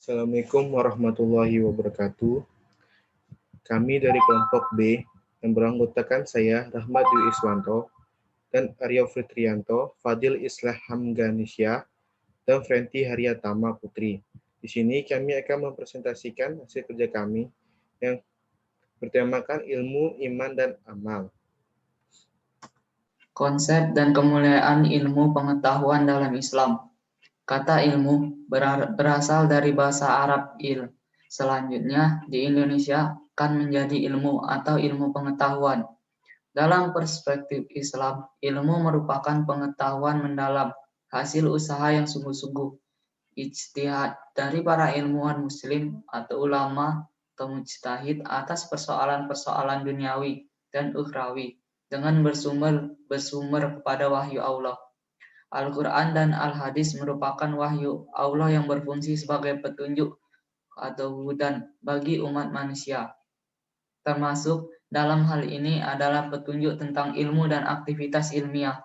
Assalamualaikum warahmatullahi wabarakatuh. Kami dari kelompok B yang beranggotakan saya, Rahmat Dwi Iswanto, dan Aryo Fitrianto, Fadil Islah Hamganisya, dan Frenti Haryatama Putri. Di sini kami akan mempresentasikan hasil kerja kami yang bertemakan ilmu, iman, dan amal. Konsep dan kemuliaan ilmu pengetahuan dalam Islam. Kata ilmu berasal dari bahasa Arab il. Selanjutnya, di Indonesia akan menjadi ilmu atau ilmu pengetahuan. Dalam perspektif Islam, ilmu merupakan pengetahuan mendalam, hasil usaha yang sungguh-sungguh, ijtihad dari para ilmuwan muslim atau ulama atau mujtahid atas persoalan-persoalan duniawi dan ukhrawi dengan bersumber kepada wahyu Allah. Al-Quran dan Al-Hadis merupakan wahyu Allah yang berfungsi sebagai petunjuk atau hudan bagi umat manusia. Termasuk dalam hal ini adalah petunjuk tentang ilmu dan aktivitas ilmiah.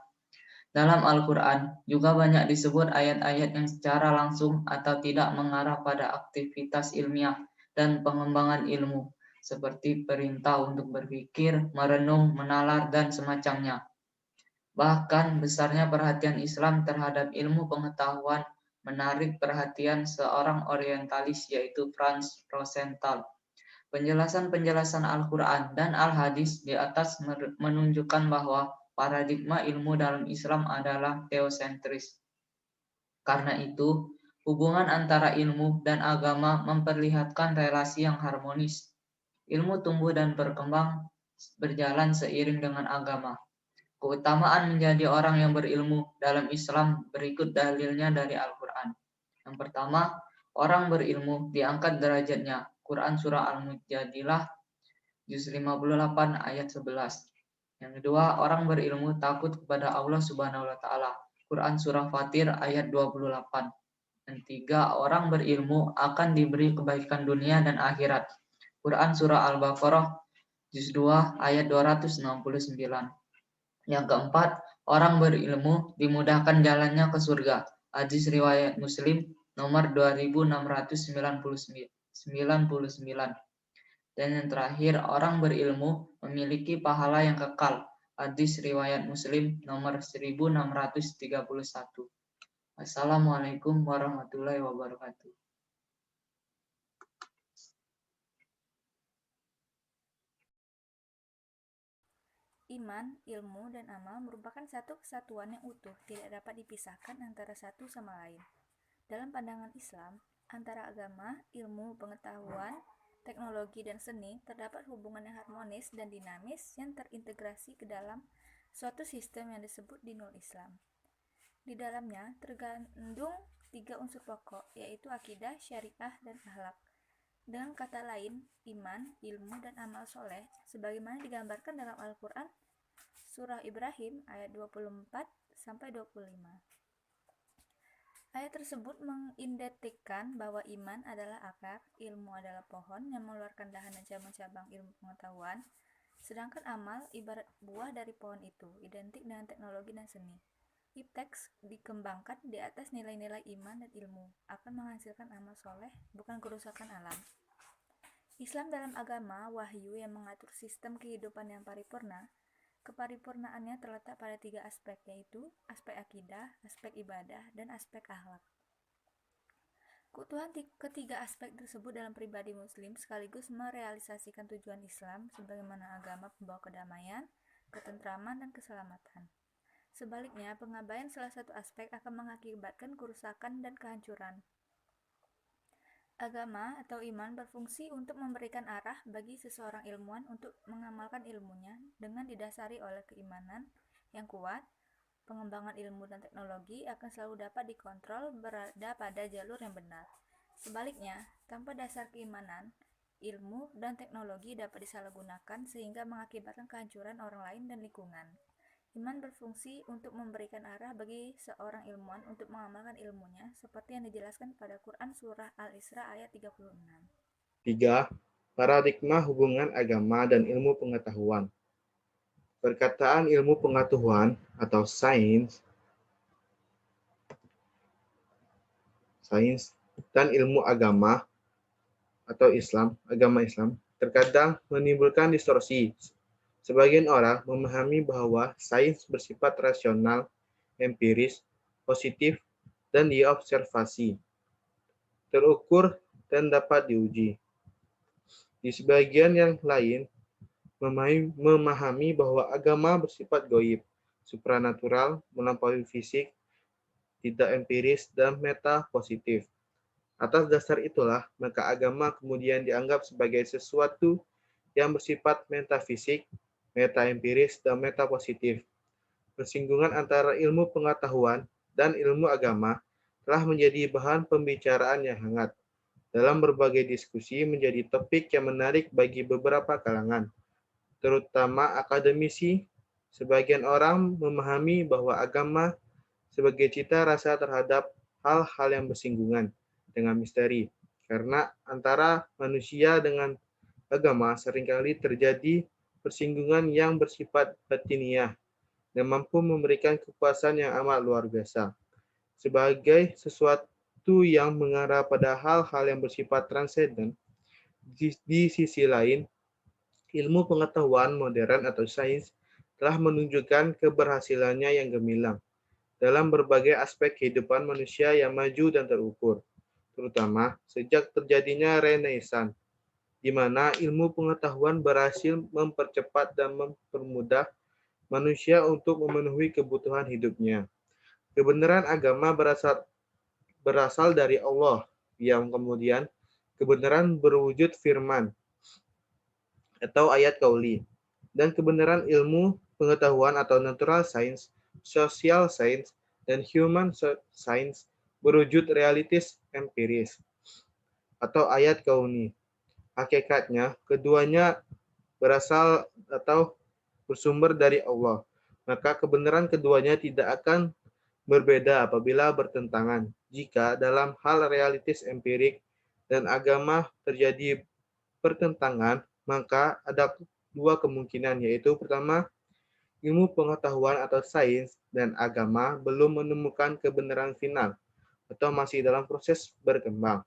Dalam Al-Quran juga banyak disebut ayat-ayat yang secara langsung atau tidak mengarah pada aktivitas ilmiah dan pengembangan ilmu, seperti perintah untuk berpikir, merenung, menalar, dan semacamnya. Bahkan besarnya perhatian Islam terhadap ilmu pengetahuan menarik perhatian seorang orientalis yaitu Franz Rosenthal. Penjelasan-penjelasan Al-Quran dan Al-Hadis di atas menunjukkan bahwa paradigma ilmu dalam Islam adalah teosentris. Karena itu, hubungan antara ilmu dan agama memperlihatkan relasi yang harmonis. Ilmu tumbuh dan berkembang berjalan seiring dengan agama. Keutamaan menjadi orang yang berilmu dalam Islam berikut dalilnya dari Al-Quran. Yang pertama, orang berilmu diangkat derajatnya. Quran Surah Al-Mujadilah, juz 58 ayat 11. Yang kedua, orang berilmu takut kepada Allah Subhanahu wa Ta'ala. Quran Surah Fatir ayat 28. Yang tiga, orang berilmu akan diberi kebaikan dunia dan akhirat. Quran Surah Al-Baqarah, juz 2 ayat 269. Yang keempat, orang berilmu dimudahkan jalannya ke surga. Hadis riwayat Muslim nomor 2699. Dan yang terakhir, orang berilmu memiliki pahala yang kekal. Hadis riwayat Muslim nomor 1631. Assalamualaikum warahmatullahi wabarakatuh. Iman, ilmu, dan amal merupakan satu kesatuan yang utuh, tidak dapat dipisahkan antara satu sama lain. Dalam pandangan Islam, antara agama, ilmu, pengetahuan, teknologi, dan seni terdapat hubungan yang harmonis dan dinamis yang terintegrasi ke dalam suatu sistem yang disebut dinul Islam. Di dalamnya terkandung 3 unsur pokok, yaitu akidah, syariah, dan akhlak. Dengan kata lain, iman, ilmu, dan amal soleh, sebagaimana digambarkan dalam Al-Quran, Surah Ibrahim ayat 24-25. Ayat tersebut mengidentikan bahwa iman adalah akar, ilmu adalah pohon yang mengeluarkan dahan dan cabang-cabang ilmu pengetahuan, sedangkan amal ibarat buah dari pohon itu, identik dengan teknologi dan seni. Iptek dikembangkan di atas nilai-nilai iman dan ilmu, akan menghasilkan amal soleh, bukan kerusakan alam. Islam dalam agama wahyu yang mengatur sistem kehidupan yang paripurna. Keparipurnaannya terletak pada 3 aspek, yaitu aspek akidah, aspek ibadah, dan aspek akhlak. Keutuhan ketiga aspek tersebut dalam pribadi muslim sekaligus merealisasikan tujuan Islam sebagaimana agama pembawa kedamaian, ketentraman, dan keselamatan. Sebaliknya, pengabaian salah satu aspek akan mengakibatkan kerusakan dan kehancuran. Agama atau iman berfungsi untuk memberikan arah bagi seseorang ilmuwan untuk mengamalkan ilmunya dengan didasari oleh keimanan yang kuat. Pengembangan ilmu dan teknologi akan selalu dapat dikontrol berada pada jalur yang benar. Sebaliknya, tanpa dasar keimanan, ilmu dan teknologi dapat disalahgunakan sehingga mengakibatkan kehancuran orang lain dan lingkungan. Iman berfungsi untuk memberikan arah bagi seorang ilmuwan untuk mengamalkan ilmunya seperti yang dijelaskan pada Quran Surah Al-Isra ayat 36. 3. Paradigma hubungan agama dan ilmu pengetahuan. Perkataan ilmu pengetahuan atau sains dan ilmu agama atau agama Islam, terkadang menimbulkan distorsi. Sebagian orang memahami bahwa sains bersifat rasional, empiris, positif, dan diobservasi, terukur, dan dapat diuji. Di sebagian yang lain, memahami bahwa agama bersifat gaib, supranatural, melampaui fisik, tidak empiris, dan meta-positif. Atas dasar itulah, maka agama kemudian dianggap sebagai sesuatu yang bersifat metafisik, meta-empiris, dan meta-positif. Persinggungan antara ilmu pengetahuan dan ilmu agama telah menjadi bahan pembicaraan yang hangat. Dalam berbagai diskusi menjadi topik yang menarik bagi beberapa kalangan, terutama akademisi. Sebagian orang memahami bahwa agama sebagai cita rasa terhadap hal-hal yang bersinggungan dengan misteri, karena antara manusia dengan agama seringkali terjadi persinggungan yang bersifat batiniah dan mampu memberikan kepuasan yang amat luar biasa. Sebagai sesuatu yang mengarah pada hal-hal yang bersifat transenden, di sisi lain, ilmu pengetahuan modern atau sains telah menunjukkan keberhasilannya yang gemilang dalam berbagai aspek kehidupan manusia yang maju dan terukur, terutama sejak terjadinya Renaissance, di mana ilmu pengetahuan berhasil mempercepat dan mempermudah manusia untuk memenuhi kebutuhan hidupnya. Kebenaran agama berasal dari Allah, yang kemudian kebenaran berwujud firman atau ayat kauli, dan kebenaran ilmu pengetahuan atau natural science, social science, dan human science berwujud realitis empiris atau ayat kauni. Hakikatnya, keduanya berasal atau bersumber dari Allah. Maka kebenaran keduanya tidak akan berbeda apabila bertentangan. Jika dalam hal realitis empirik dan agama terjadi pertentangan, maka ada dua kemungkinan, yaitu pertama, ilmu pengetahuan atau sains dan agama belum menemukan kebenaran final atau masih dalam proses berkembang.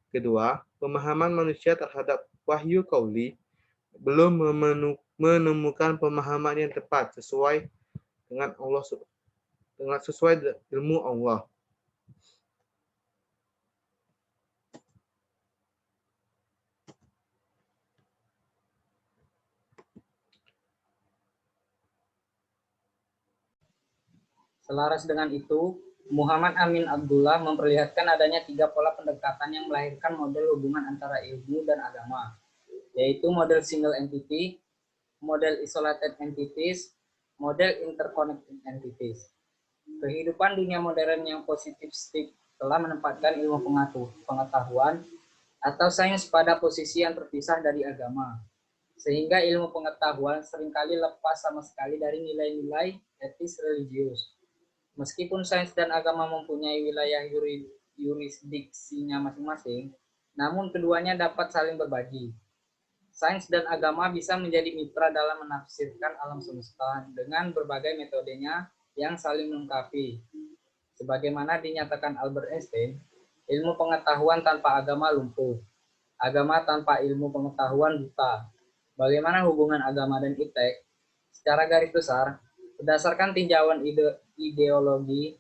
Kedua, pemahaman manusia terhadap wahyu kauli belum menemukan pemahaman yang tepat sesuai dengan sesuai ilmu Allah. Selaras dengan itu, Muhammad Amin Abdullah memperlihatkan adanya 3 pola pendekatan yang melahirkan model hubungan antara ilmu dan agama, yaitu model single entity, model isolated entities, model interconnected entities. Kehidupan dunia modern yang positifistik telah menempatkan ilmu pengetahuan atau sains pada posisi yang terpisah dari agama, sehingga ilmu pengetahuan seringkali lepas sama sekali dari nilai-nilai etis religius. Meskipun sains dan agama mempunyai wilayah yurisdiksinya masing-masing, namun keduanya dapat saling berbagi. Sains dan agama bisa menjadi mitra dalam menafsirkan alam semesta dengan berbagai metodenya yang saling melengkapi. Sebagaimana dinyatakan Albert Einstein, ilmu pengetahuan tanpa agama lumpuh. Agama tanpa ilmu pengetahuan buta. Bagaimana hubungan agama dan iptek? Secara garis besar, berdasarkan tinjauan ideologi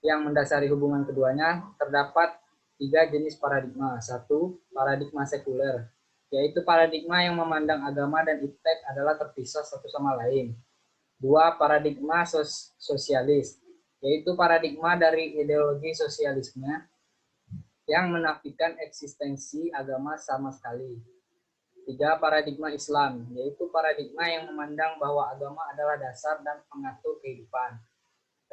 yang mendasari hubungan keduanya, terdapat 3 jenis paradigma. 1. Paradigma sekuler, yaitu paradigma yang memandang agama dan iptek adalah terpisah satu sama lain. 2. Paradigma sosialis, yaitu paradigma dari ideologi sosialisme yang menafikan eksistensi agama sama sekali. 3. Paradigma Islam, yaitu paradigma yang memandang bahwa agama adalah dasar dan pengatur kehidupan.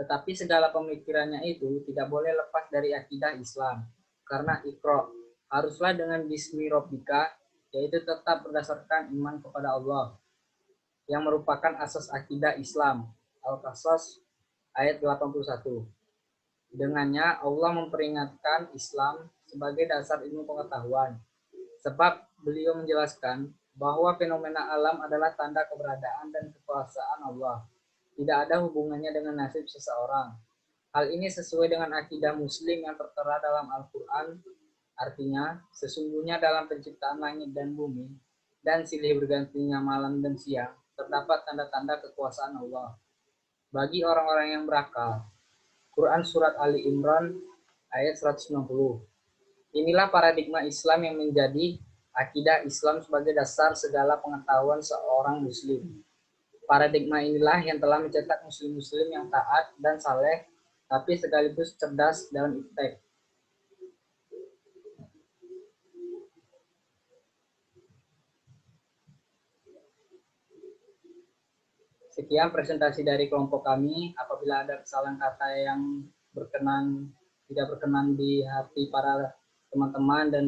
Tetapi segala pemikirannya itu tidak boleh lepas dari akidah Islam, karena Iqra haruslah dengan Bismi Rabbika, yaitu tetap berdasarkan iman kepada Allah, yang merupakan asas akidah Islam. Al-Qasas ayat 81. Dengannya Allah memperingatkan Islam sebagai dasar ilmu pengetahuan, sebab beliau menjelaskan bahwa fenomena alam adalah tanda keberadaan dan kekuasaan Allah. Tidak ada hubungannya dengan nasib seseorang. Hal ini sesuai dengan akidah Muslim yang tertera dalam Al-Quran. Artinya, sesungguhnya dalam penciptaan langit dan bumi dan silih bergantinya malam dan siang, terdapat tanda-tanda kekuasaan Allah bagi orang-orang yang berakal. Quran Surat Ali Imran ayat 190. Inilah paradigma Islam yang menjadi akidah Islam sebagai dasar segala pengetahuan seorang Muslim. Paradigma inilah yang telah mencetak Muslim-Muslim yang taat dan saleh, tapi sekaligus cerdas dalam iptek. Sekian presentasi dari kelompok kami. Apabila ada kesalahan kata yang tidak berkenan di hati para teman-teman dan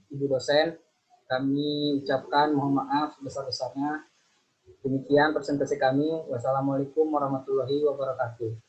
ibu dosen, kami ucapkan mohon maaf sebesar-besarnya. Demikian presentasi kami. Wassalamualaikum warahmatullahi wabarakatuh.